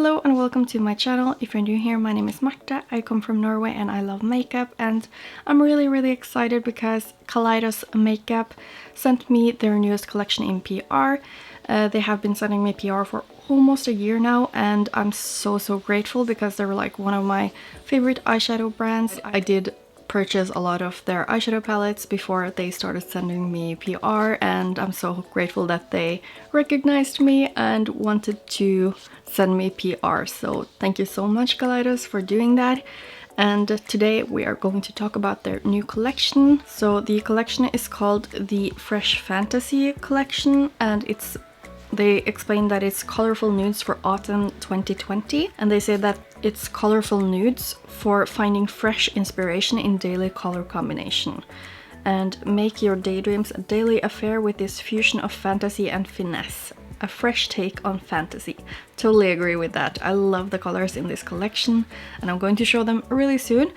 Hello and welcome to my channel. If you're new here, my name is Marta. I come from Norway and I love makeup, and I'm really excited because Kaleidos Makeup sent me their newest collection in PR. They have been sending me PR for almost a year now, and I'm so grateful because they're like one of my favorite eyeshadow brands. I did purchase a lot of their eyeshadow palettes before they started sending me PR, and I'm so grateful that they recognized me and wanted to send me PR. So thank you so much, Kaleidos, for doing that. And today we are going to talk about their new collection. So the collection is called the Fresh Fantasy collection, and they explain that it's colorful nudes for autumn 2020, and they say that it's colorful nudes for finding fresh inspiration in daily color combination. And make your daydreams a daily affair with this fusion of fantasy and finesse. A fresh take on fantasy. Totally agree with that. I love the colors in this collection and I'm going to show them really soon.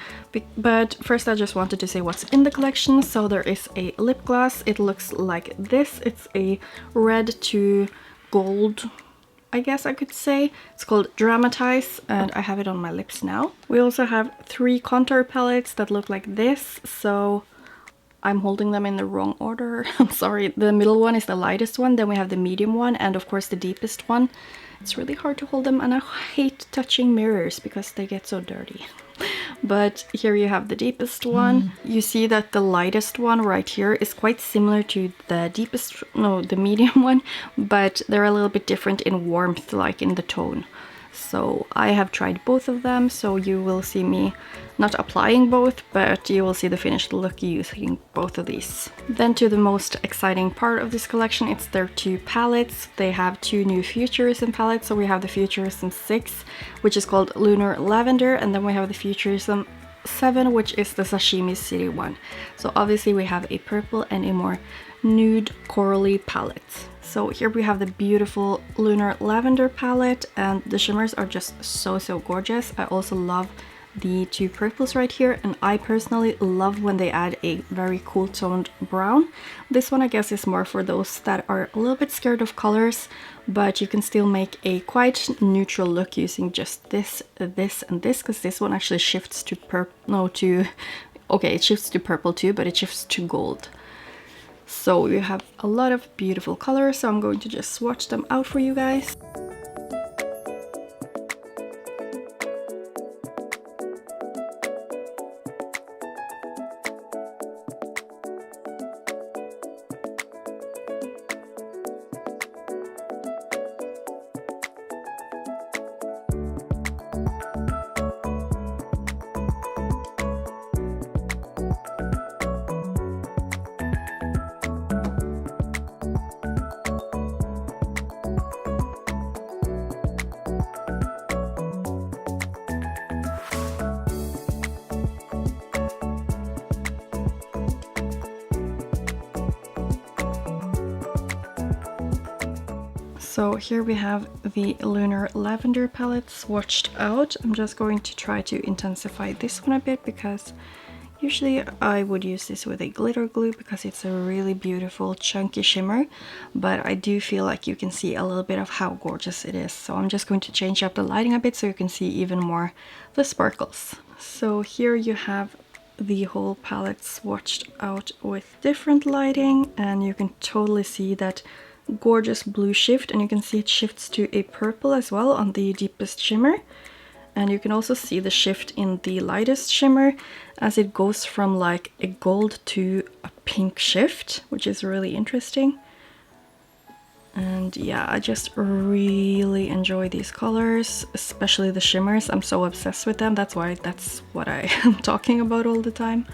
But first I just wanted to say what's in the collection. So there is a lip gloss. It looks like this. It's a red to gold, I guess I could say. It's called Dramatize and I have it on my lips now. We also have 3 contour palettes that look like this. So I'm holding them in the wrong order. I'm sorry. The middle one is the lightest one, then we have the medium one, and of course the deepest one. It's really hard to hold them and I hate touching mirrors because they get so dirty. But here you have the deepest one. You see that the lightest one right here is quite similar to the medium one, but they're a little bit different in warmth, like in the tone. So I have tried both of them, so you will see me not applying both, but you will see the finished look using both of these. Then to the most exciting part of this collection, it's their 2 palettes. They have 2 new Futurism palettes. So we have the Futurism 6, which is called Lunar Lavender, and then we have the Futurism 7, which is the Sashimi City one. So obviously we have a purple and a more nude corally palette. So here we have the beautiful Lunar Lavender palette, and the shimmers are just so gorgeous. I also love the 2 purples right here, and I personally love when they add a very cool toned brown. This one I guess is more for those that are a little bit scared of colors, but you can still make a quite neutral look using just this, and this, because this one actually shifts to it shifts to purple too, but it shifts to gold. So you have a lot of beautiful colors, so I'm going to just swatch them out for you guys. So here we have the Lunar Lavender palette swatched out. I'm just going to try to intensify this one a bit because usually I would use this with a glitter glue because it's a really beautiful chunky shimmer, but I do feel like you can see a little bit of how gorgeous it is. So I'm just going to change up the lighting a bit so you can see even more the sparkles. So here you have the whole palette swatched out with different lighting, and you can totally see that gorgeous blue shift, and you can see it shifts to a purple as well on the deepest shimmer, and you can also see the shift in the lightest shimmer as it goes from like a gold to a pink shift, which is really interesting. And yeah, I just really enjoy these colors, especially the shimmers. I'm so obsessed with them. That's what I am talking about all the time.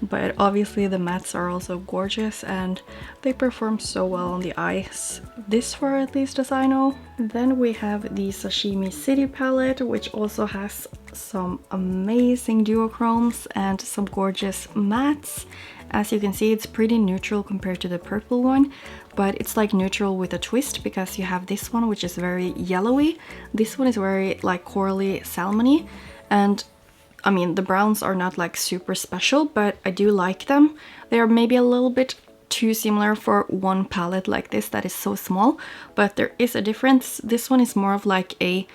But obviously the mattes are also gorgeous and they perform so well on the eyes, this far at least as I know. Then we have the Sashimi City palette, which also has some amazing duochromes and some gorgeous mattes. As you can see, it's pretty neutral compared to the purple one, but it's like neutral with a twist because you have this one which is very yellowy. This one is very like corally salmony, and I mean, the browns are not like super special, but I do like them. They are maybe a little bit too similar for one palette like this that is so small, but there is a difference. This one is more of like a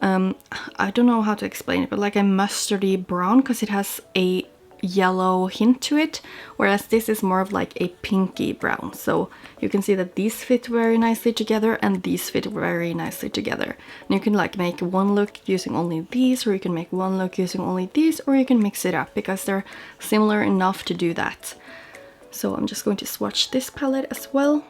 I don't know how to explain it, but like a mustardy brown, because it has a yellow hint to it, whereas this is more of like a pinky brown. So you can see that these fit very nicely together and these fit very nicely together. And you can like make one look using only these, or you can make one look using only these, or you can mix it up because they're similar enough to do that. So I'm just going to swatch this palette as well.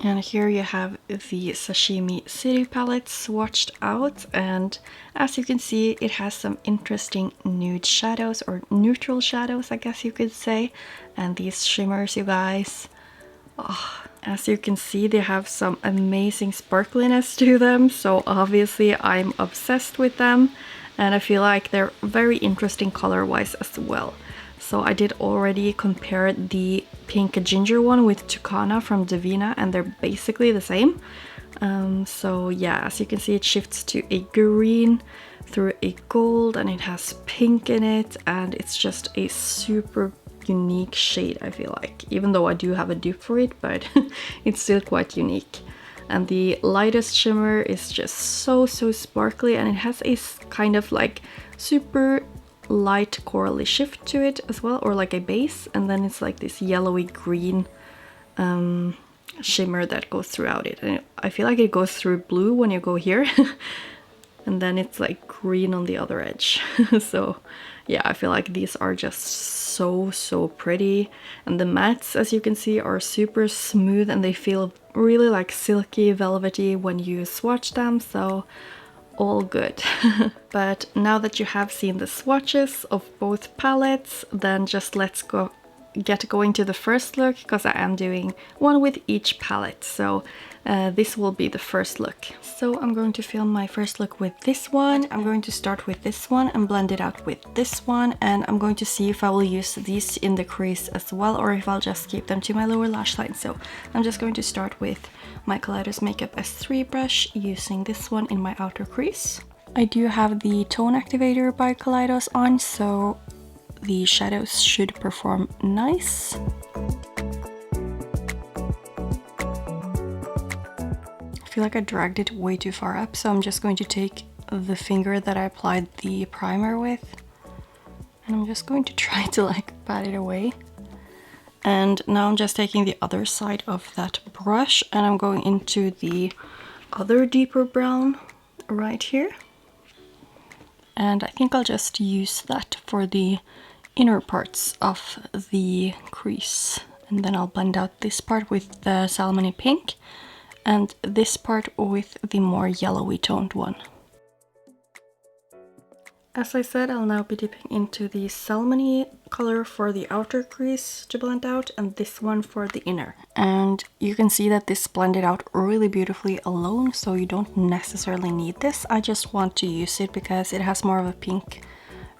And here you have the Sashimi City palette swatched out, and as you can see, it has some interesting nude shadows, or neutral shadows, I guess you could say. And these shimmers, you guys, oh, as you can see, they have some amazing sparkliness to them, so obviously I'm obsessed with them, and I feel like they're very interesting color-wise as well. So I did already compare the pink ginger one with Tucana from Divina, and they're basically the same. So yeah, as you can see, it shifts to a green through a gold, and it has pink in it, and it's just a super unique shade, I feel like. Even though I do have a dupe for it, but it's still quite unique. And the lightest shimmer is just so sparkly, and it has a kind of like super light corally shift to it as well, or like a base, and then it's like this yellowy green shimmer that goes throughout it. And I feel like it goes through blue when you go here and then it's like green on the other edge. So yeah, I feel like these are just so pretty, and the mattes, as you can see, are super smooth and they feel really like silky velvety when you swatch them, so all good. But now that you have seen the swatches of both palettes, then just let's get going to the first look, because I am doing one with each palette. So this will be the first look. So I'm going to film my first look with this one. I'm going to start with this one and blend it out with this one, and I'm going to see if I will use these in the crease as well, or if I'll just keep them to my lower lash line. So I'm just going to start with my Kaleidos Makeup S3 brush, using this one in my outer crease. I do have the Tone Activator by Kaleidos on, so the shadows should perform nice. I feel like I dragged it way too far up, so I'm just going to take the finger that I applied the primer with, and I'm just going to try to like pat it away. And now I'm just taking the other side of that brush, and I'm going into the other deeper brown right here. And I think I'll just use that for the inner parts of the crease. And then I'll blend out this part with the salmony pink, and this part with the more yellowy toned one. As I said, I'll now be dipping into the salmony color for the outer crease to blend out, and this one for the inner. And you can see that this blended out really beautifully alone, so you don't necessarily need this. I just want to use it because it has more of a pink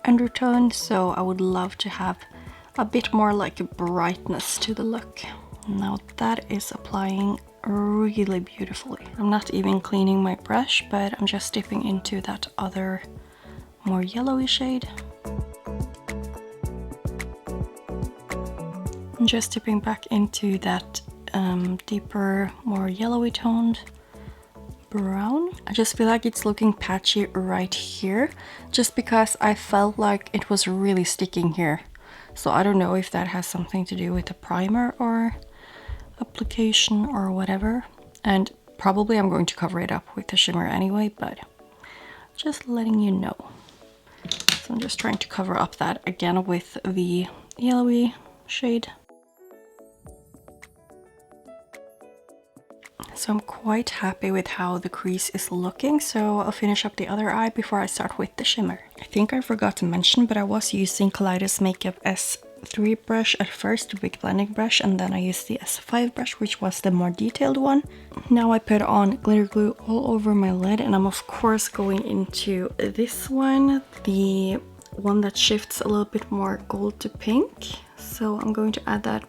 undertone, so I would love to have a bit more like a brightness to the look. Now that is applying really beautifully. I'm not even cleaning my brush, but I'm just dipping into that other more yellowy shade. I'm just dipping back into that deeper, more yellowy toned brown. I just feel like it's looking patchy right here, just because I felt like it was really sticking here. So I don't know if that has something to do with the primer or application or whatever. And probably I'm going to cover it up with the shimmer anyway, but just letting you know. So I'm just trying to cover up that again with the yellowy shade. So I'm quite happy with how the crease is looking, so I'll finish up the other eye before I start with the shimmer. I think I forgot to mention, but I was using Kaleidos Makeup S3 brush at first, the big blending brush, and then I used the S5 brush, which was the more detailed one. Now I put on glitter glue all over my lid, and I'm of course going into this one, the one that shifts a little bit more gold to pink. So I'm going to add that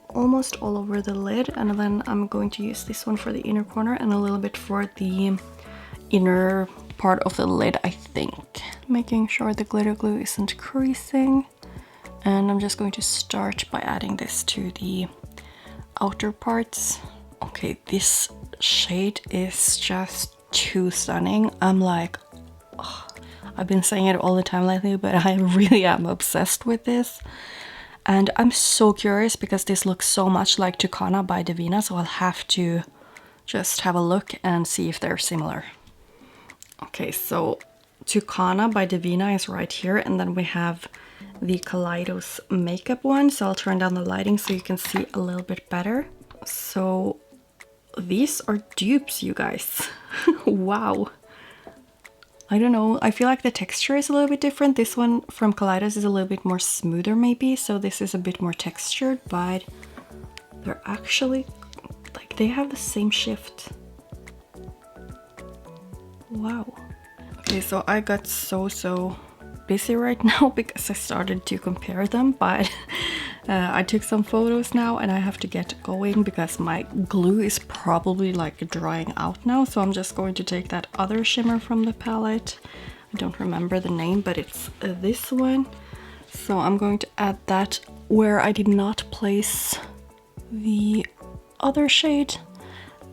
almost all over the lid, and then I'm going to use this one for the inner corner and a little bit for the inner part of the lid, I think. Making sure the glitter glue isn't creasing. And I'm just going to start by adding this to the outer parts. Okay, this shade is just too stunning. I'm like, oh, I've been saying it all the time lately, but I really am obsessed with this. And I'm so curious because this looks so much like Tucana by Divina, so I'll have to just have a look and see if they're similar. Okay, so Tucana by Divina is right here, and then we have the Kaleidos Makeup one, so I'll turn down the lighting so you can see a little bit better. So these are dupes, you guys. Wow. I don't know, I feel like the texture is a little bit different. This one from Kaleidos is a little bit more smoother maybe, so this is a bit more textured, but they're actually, like, they have the same shift. Wow. Okay, so I got so busy right now because I started to compare them, but I took some photos now and I have to get going because my glue is probably like drying out now. So I'm just going to take that other shimmer from the palette. I don't remember the name, but it's this one. So I'm going to add that where I did not place the other shade.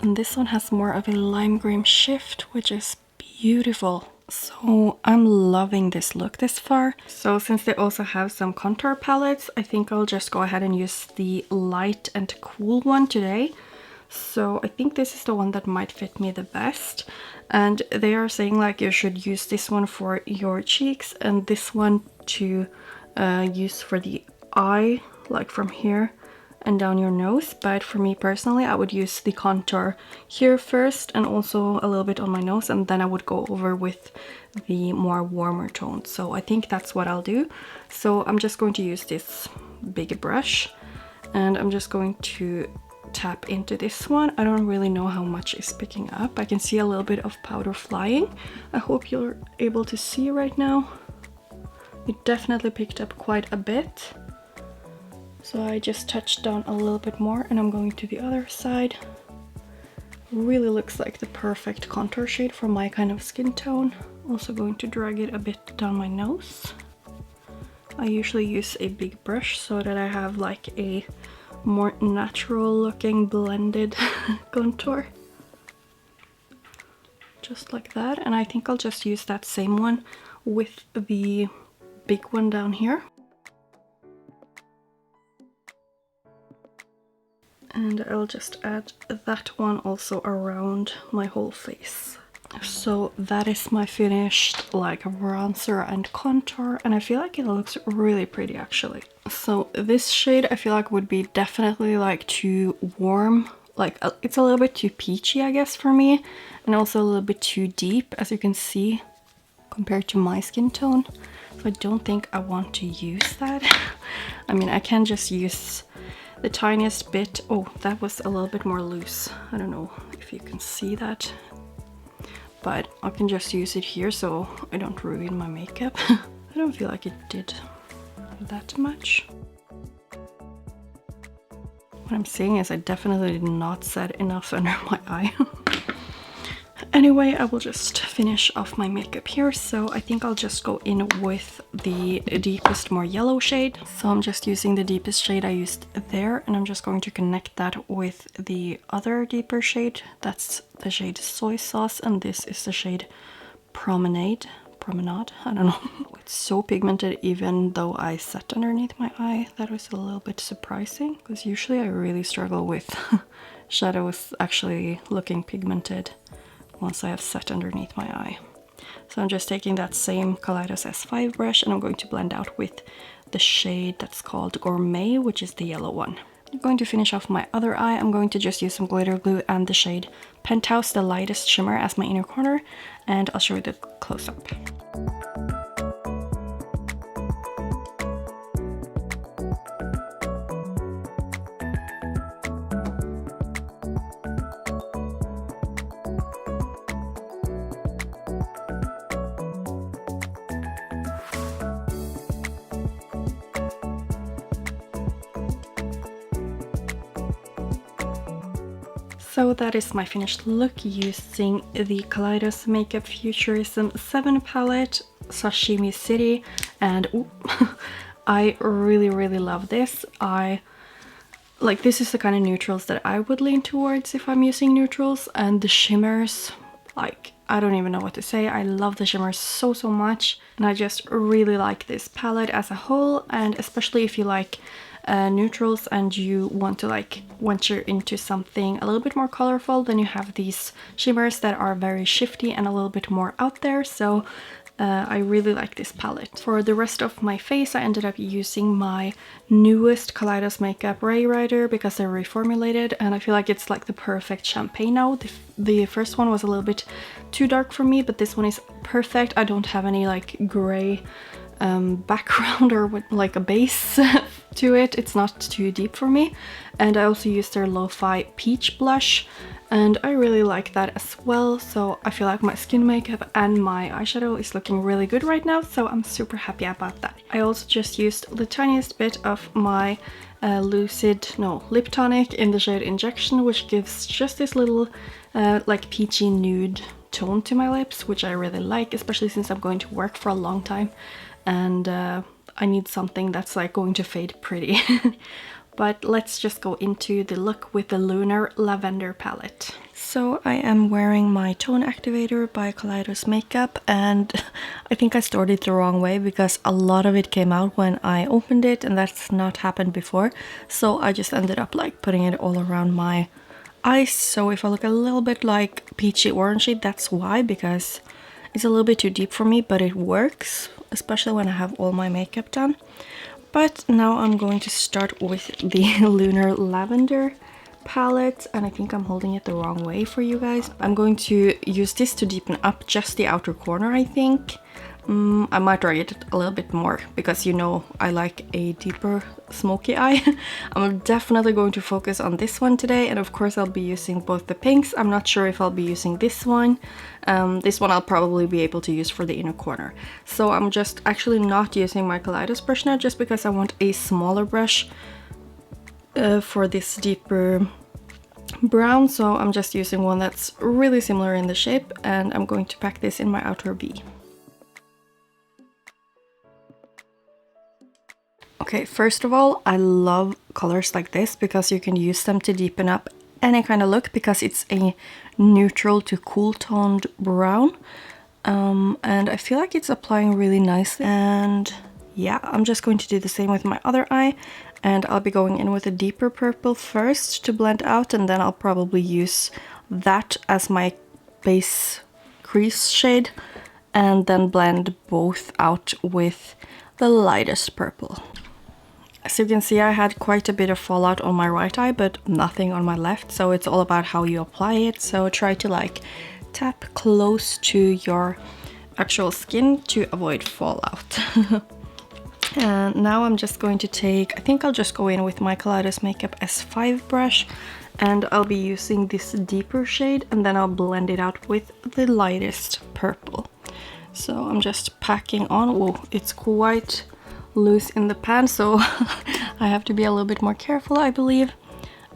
And this one has more of a lime green shift, which is beautiful. So I'm loving this look this far. So since they also have some contour palettes, I think I'll just go ahead and use the light and cool one today. So I think this is the one that might fit me the best. And they are saying like you should use this one for your cheeks and this one to use for the eye, like from here and down your nose. But for me personally, I would use the contour here first and also a little bit on my nose, and then I would go over with the more warmer tones. So I think that's what I'll do. So I'm just going to use this big brush and I'm just going to tap into this one. I don't really know how much is picking up. I can see a little bit of powder flying. I hope you're able to see right now. It definitely picked up quite a bit. So I just touched down a little bit more and I'm going to the other side. Really looks like the perfect contour shade for my kind of skin tone. Also going to drag it a bit down my nose. I usually use a big brush so that I have like a more natural looking blended contour. Just like that. And I think I'll just use that same one with the big one down here. And I'll just add that one also around my whole face. So that is my finished like bronzer and contour, and I feel like it looks really pretty actually. So this shade I feel like would be definitely like too warm, like it's a little bit too peachy I guess for me, and also a little bit too deep as you can see compared to my skin tone. So I don't think I want to use that. I mean, I can just use the tiniest bit. Oh, that was a little bit more loose. I don't know if you can see that, but I can just use it here so I don't ruin my makeup. I don't feel like it did that much. What I'm saying is I definitely did not set enough under my eye. Anyway, I will just finish off my makeup here, so I think I'll just go in with the deepest, more yellow shade. So I'm just using the deepest shade I used there, and I'm just going to connect that with the other deeper shade. That's the shade Soy Sauce, and this is the shade Promenade, I don't know. It's so pigmented even though I set underneath my eye. That was a little bit surprising, because usually I really struggle with shadows actually looking pigmented once I have set underneath my eye. So I'm just taking that same Kaleidos S5 brush and I'm going to blend out with the shade that's called Gourmet, which is the yellow one. I'm going to finish off my other eye. I'm going to just use some glitter glue and the shade Penthouse, the lightest shimmer, as my inner corner, and I'll show you the close-up. So that is my finished look using the Kaleidos Makeup Futurism 7 palette, Sashimi City, and I really love this. This is the kind of neutrals that I would lean towards if I'm using neutrals, and the shimmers, like, I don't even know what to say. I love the shimmers so much, and I just really like this palette as a whole, and especially if you like neutrals and you want to like venture into something a little bit more colorful, then you have these shimmers that are very shifty and a little bit more out there. So I really like this palette. For the rest of my face, I ended up using my newest Kaleidos Makeup Ray Rider because they're reformulated, and I feel like it's like the perfect champagne now. The first one was a little bit too dark for me, but this one is perfect. I don't have any like gray background or with like a base to it. It's not too deep for me. And I also used their Lo-Fi Peach Blush, and I really like that as well. So I feel like my skin makeup and my eyeshadow is looking really good right now, so I'm super happy about that. I also just used the tiniest bit of my lip tonic in the shade Injection, which gives just this little like peachy nude tone to my lips, which I really like, especially since I'm going to work for a long time and I need something that's like going to fade pretty. But let's just go into the look with the Lunar Lavender palette. So I am wearing my tone activator by Kaleidos Makeup, and I think I stored it the wrong way because a lot of it came out when I opened it, and that's not happened before. So I just ended up like putting it all around my eyes. So if I look a little bit like peachy orangey, that's why, because it's a little bit too deep for me, but it works, especially when I have all my makeup done. But now I'm going to start with the Lunar Lavender palette, and I think I'm holding it the wrong way for you guys. I'm going to use this to deepen up just the outer corner, I think. I might drag it a little bit more because, you know, I like a deeper smoky eye. I'm definitely going to focus on this one today, and of course I'll be using both the pinks. I'm not sure if I'll be using this one. This one I'll probably be able to use for the inner corner. So I'm just actually not using my Kaleidos brush now, just because I want a smaller brush for this deeper brown. So I'm just using one that's really similar in the shape, and I'm going to pack this in my outer V. Okay, first of all, I love colors like this because you can use them to deepen up any kind of look, because it's a neutral to cool toned brown. And I feel like it's applying really nicely. And yeah, I'm just going to do the same with my other eye, and I'll be going in with a deeper purple first to blend out, and then I'll probably use that as my base crease shade, and then blend both out with the lightest purple. As you can see, I had quite a bit of fallout on my right eye, but nothing on my left, so it's all about how you apply it. So try to like tap close to your actual skin to avoid fallout. And now I'm just going to take, I think I'll just go in with my Kaleidos Makeup S5 brush, and I'll be using this deeper shade, and then I'll blend it out with the lightest purple. So I'm just packing on. Whoa, it's quite loose in the pan, so I have to be a little bit more careful, I believe.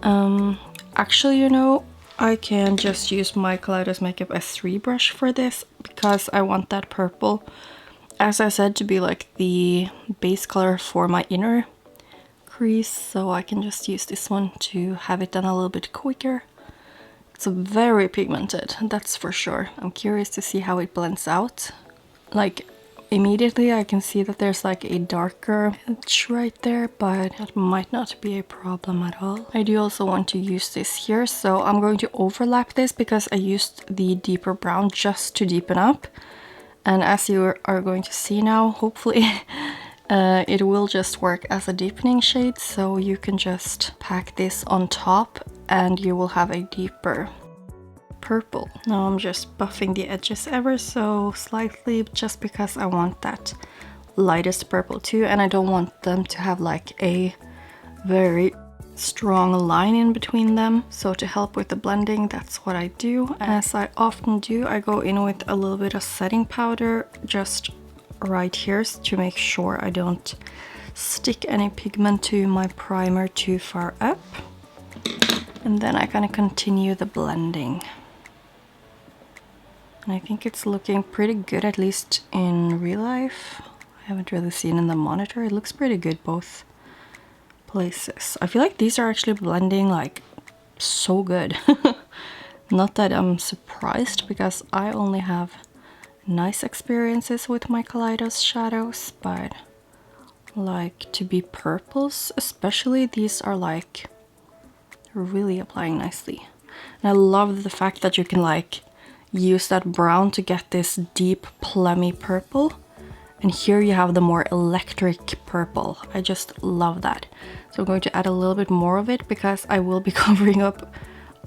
Actually, you know, I can just use my Kaleidos Makeup S3 brush for this, because I want that purple, as I said, to be like the base color for my inner crease, so I can just use this one to have it done a little bit quicker. It's very pigmented, that's for sure. I'm curious to see how it blends out. Like, immediately I can see that there's like a darker edge right there, but that might not be a problem at all. I do also want to use this here, so I'm going to overlap this because I used the deeper brown just to deepen up. And as you are going to see now, hopefully, It will just work as a deepening shade, so you can just pack this on top and you will have a deeper purple. Now I'm just buffing the edges ever so slightly, just because I want that lightest purple too, and I don't want them to have like a very strong line in between them. So to help with the blending, that's what I do. As I often do, I go in with a little bit of setting powder just right here to make sure I don't stick any pigment to my primer too far up. And then I kind of continue the blending. And I think it's looking pretty good, at least in real life. I haven't really seen in the monitor. It looks pretty good both places. I feel like these are actually blending like so good. Not that I'm surprised, because I only have nice experiences with my Kaleidos shadows, but like to be purples especially, these are like really applying nicely. And I love the fact that you can like use that brown to get this deep plummy purple, and here you have the more electric purple. I just love that. So I'm going to add a little bit more of it, because I will be covering up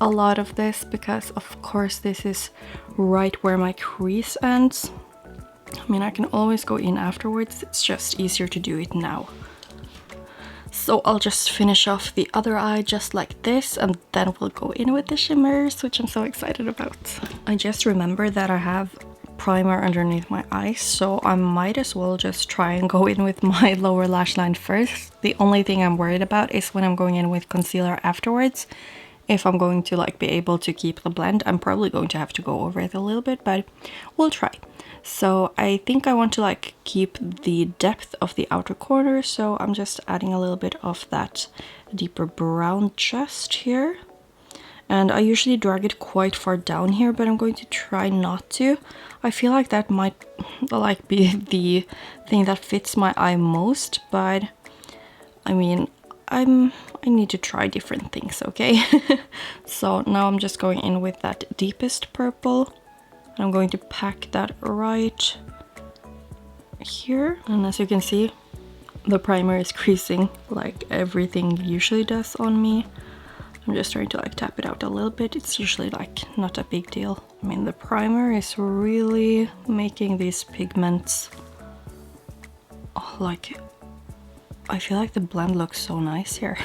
a lot of this, because of course this is right where my crease ends. I mean, I can always go in afterwards, it's just easier to do it now. So I'll just finish off the other eye just like this, and then we'll go in with the shimmers, which I'm so excited about. I just remembered that I have primer underneath my eyes, so I might as well just try and go in with my lower lash line first. The only thing I'm worried about is when I'm going in with concealer afterwards, if I'm going to like be able to keep the blend. I'm probably going to have to go over it a little bit, but we'll try. So I think I want to like keep the depth of the outer corner, so I'm just adding a little bit of that deeper brown just here. And I usually drag it quite far down here, but I'm going to try not to. I feel like that might like be the thing that fits my eye most, but I mean, I need to try different things, okay? So now I'm just going in with that deepest purple. I'm going to pack that right here. And as you can see, the primer is creasing like everything usually does on me. I'm just trying to like tap it out a little bit. It's usually like not a big deal. I mean, the primer is really making these pigments like, I feel like the blend looks so nice here.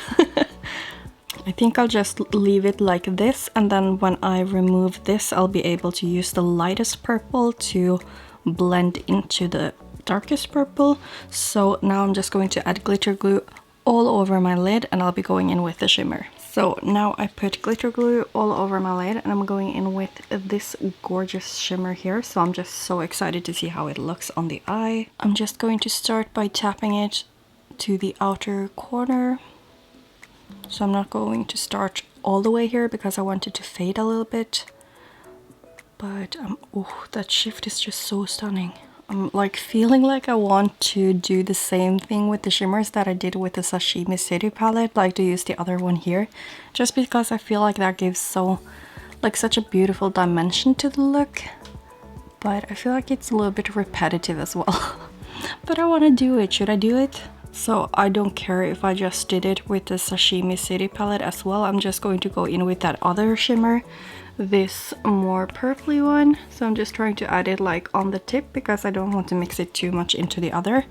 I think I'll just leave it like this, and then when I remove this, I'll be able to use the lightest purple to blend into the darkest purple. So now I'm just going to add glitter glue all over my lid, and I'll be going in with the shimmer. So now I put glitter glue all over my lid, and I'm going in with this gorgeous shimmer here. So I'm just so excited to see how it looks on the eye. I'm just going to start by tapping it to the outer corner. So I'm not going to start all the way here because I want it to fade a little bit. But oh, that shift is just so stunning. I'm like feeling like I want to do the same thing with the shimmers that I did with the Sashimi City palette, like to use the other one here, just because I feel like that gives such a beautiful dimension to the look. But I feel like it's a little bit repetitive as well. But I want to do it. Should I do it? So I don't care if I just did it with the Sashimi City palette as well. I'm just going to go in with that other shimmer, this more purpley one. So I'm just trying to add it like on the tip because I don't want to mix it too much into the other.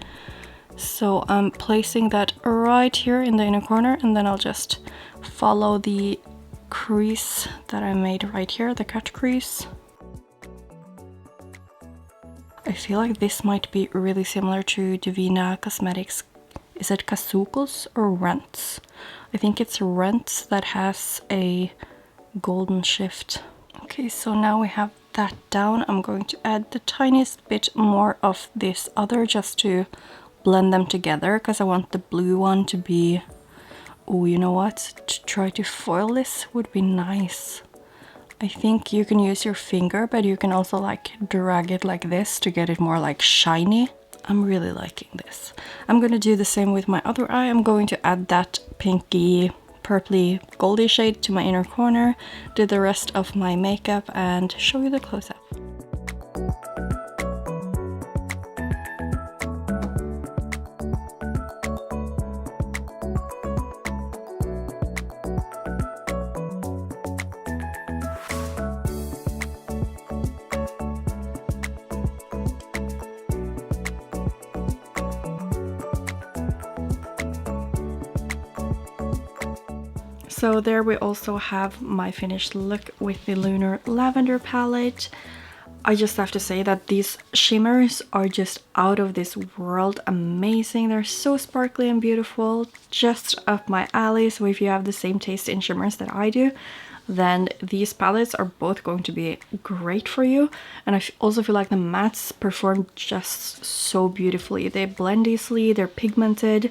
So I'm placing that right here in the inner corner, and then I'll just follow the crease that I made right here, the cut crease. I feel like this might be really similar to Divina Cosmetics. Is it Kasuko's or Rents? I think it's Rents that has a golden shift. Okay, so now we have that down. I'm going to add the tiniest bit more of this other just to blend them together, because I want the blue one to be... Oh, you know what? To try to foil this would be nice. I think you can use your finger, but you can also like drag it like this to get it more like shiny. I'm really liking this. I'm gonna do the same with my other eye. I'm going to add that pinky, purpley, goldy shade to my inner corner, do the rest of my makeup, and show you the close-up. So there we also have my finished look with the Lunar Lavender palette. I just have to say that these shimmers are just out of this world amazing. They're so sparkly and beautiful, just up my alley. So if you have the same taste in shimmers that I do, then these palettes are both going to be great for you. And I also feel like the mattes perform just so beautifully. They blend easily, they're pigmented,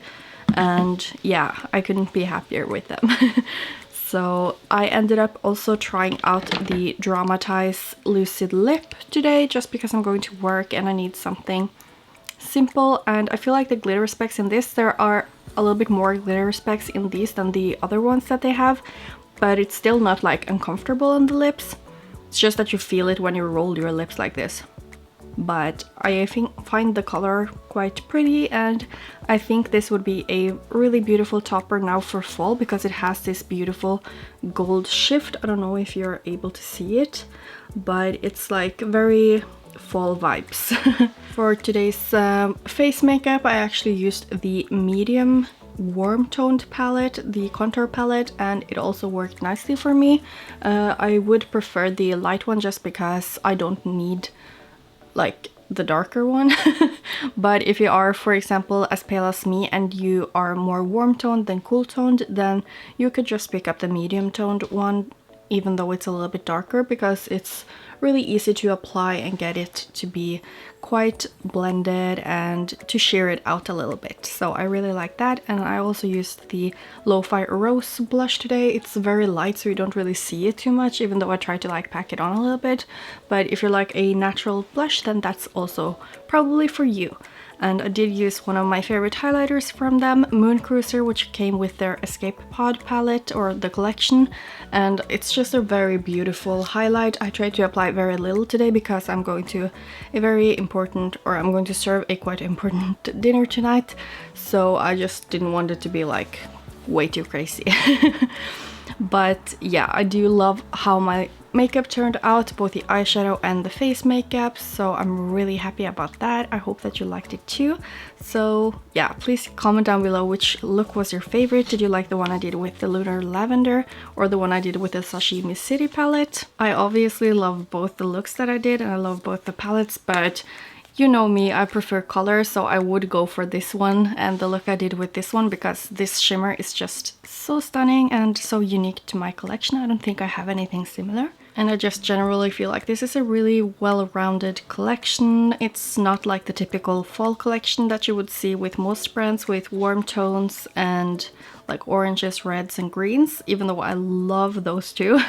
and yeah, I couldn't be happier with them. So I ended up also trying out the Dramatize Lucid Lip today, just because I'm going to work and I need something simple. And I feel like the glitter specks in this, there are a little bit more glitter specks in these than the other ones that they have, but it's still not like uncomfortable on the lips. It's just that you feel it when you roll your lips like this. But I find the color quite pretty, and I think this would be a really beautiful topper now for fall because it has this beautiful gold shift. I don't know if you're able to see it, but it's like very fall vibes. For today's face makeup, I actually used the medium warm toned palette, the contour palette, and it also worked nicely for me. I would prefer the light one just because I don't need like the darker one. But if you are, for example, as pale as me and you are more warm toned than cool toned, then you could just pick up the medium toned one, even though it's a little bit darker, because it's really easy to apply and get it to be quite blended and to sheer it out a little bit. So I really like that. And I also used the Lo-Fi Rose blush today. It's very light, so you don't really see it too much, even though I try to like pack it on a little bit. But if you're like a natural blush, then that's also probably for you. And I did use one of my favorite highlighters from them, Moon Cruiser, which came with their Escape Pod palette, or the collection, and it's just a very beautiful highlight. I tried to apply very little today because I'm going to I'm going to serve a quite important dinner tonight, so I just didn't want it to be like way too crazy. But yeah, I do love how my makeup turned out, both the eyeshadow and the face makeup, so I'm really happy about that. I hope that you liked it too. So yeah, please comment down below which look was your favorite. Did you like the one I did with the Lunar Lavender or the one I did with the Sashimi City palette? I obviously love both the looks that I did and I love both the palettes, but you know me, I prefer color, so I would go for this one and the look I did with this one because this shimmer is just so stunning and so unique to my collection. I don't think I have anything similar. And I just generally feel like this is a really well-rounded collection. It's not like the typical fall collection that you would see with most brands, with warm tones and like oranges, reds and greens, even though I love those too.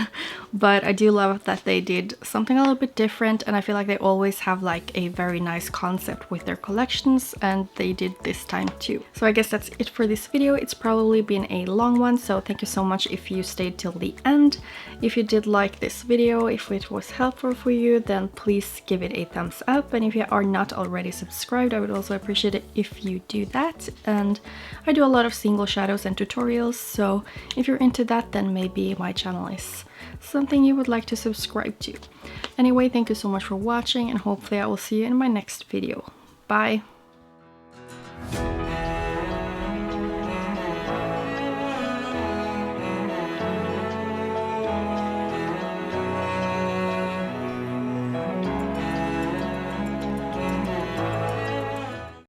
But I do love that they did something a little bit different, and I feel like they always have like a very nice concept with their collections, and they did this time too. So I guess that's it for this video. It's probably been a long one, so thank you so much if you stayed till the end. If you did like this video, if it was helpful for you, then please give it a thumbs up, and if you are not already subscribed, I would also appreciate it if you do that. And I do a lot of single shadows and tutorials, so if you're into that, then maybe my channel is something you would like to subscribe to. Anyway, thank you so much for watching, and hopefully I will see you in my next video. Bye!